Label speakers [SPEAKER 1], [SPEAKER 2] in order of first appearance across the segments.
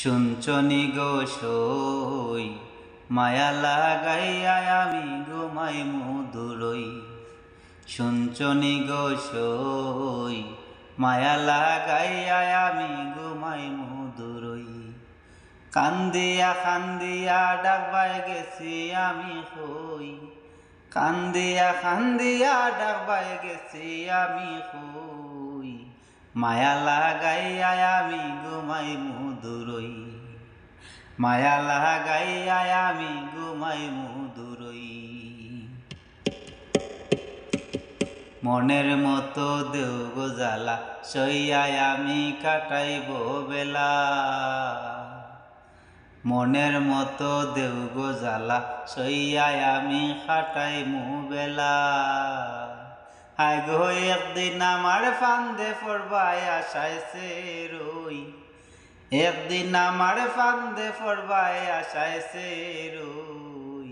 [SPEAKER 1] শুনছনি গো সই মায়া লাগাইয়া আমি ঘুমাই মধুরই। শুনছনি গো সই মায়া লাগাইয়া আমি ঘুমাই মধুরই। কান্দিয়া কান্দিয়া ডাকবাই গেছি আমি হই, কান্দিয়া কান্দিয়া ডাকবাই গেছি আমি হই। মায়া লাগাইয়া আমি ঘুমাই মধুরই, মায়া লাগাইয়া আমি ঘুমাই মধুরই। মনের মতো দেও গো জ্বালা সইয়াই আমি কাটাইব বেলা। মনের মতো দেও গো জ্বালা সইয়াই আমি কাটাইমু বেলা। হায় গো একদিন আমার ফান্দে পড়বাই আশাইছে রই, একদিন আমার ফান্দে পড়বাই আশাইছে রই।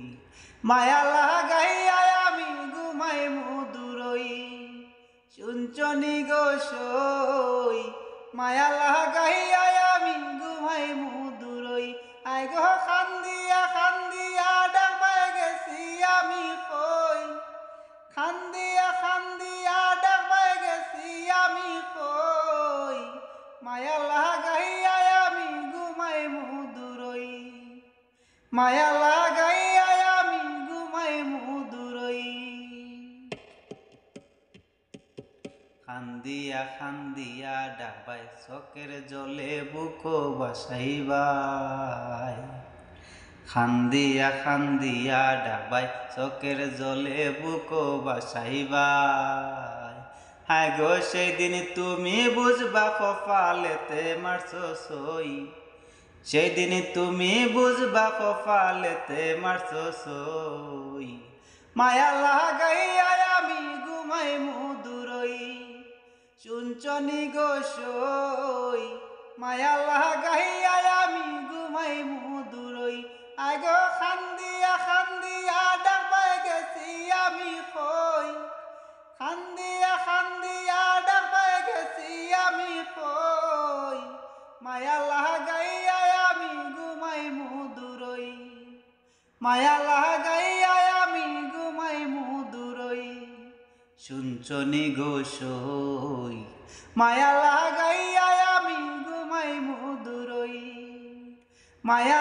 [SPEAKER 1] মায়া লাগাইয়া আমি ঘুমাই মধুরই। শুনছনি গো সই মায়া লাগাইয়া আমি ঘুমাই মধুরই। আই গো কান্দিয়া কান্দিয়া ডাকবাই গেছি আমি কই, কান্দিয়া কান্দিয়া ডাকবাই গেছি আমি কই। মায়া লাগাইয়া আমি ঘুমাই মধুরই, মায়া লাগাইয়া আমি ঘুমাই মধুরই। কান্দিয়া কান্দিয়া ডাকবাই চোখের জলে বুক বাসাইবাই। কান্দিয়া কান্দিয়া ডাকবাই চোখের জলে বুক বাসাইবাই। হায় গো সেই দিন তুমি বুঝবা কপালেতে মারছো সই, সেই দিন তুমি বুঝবা কপালেতে মারছো সই। মায়া লাগাইয়া আমি ঘুমাই মধুরই। শুনছনি গো সই মায়া লাগাইয়া আমি ঘুমাই মধুরই। আই গো কান্দিয়া কান্দিয়া ডাকবাই গেছি আমি কই, কান্দিয়া কান্দিয়া ডাকবাই গেছি আমি কই। মায়া লাগাইয়া আমি ঘুমাই মধুরই, মায়া লাগাইয়া আমি ঘুমাই মধুরই। শুনছনি গো সই মায়া লাগাইয়া আমি ঘুমাই মধুরই, মায়া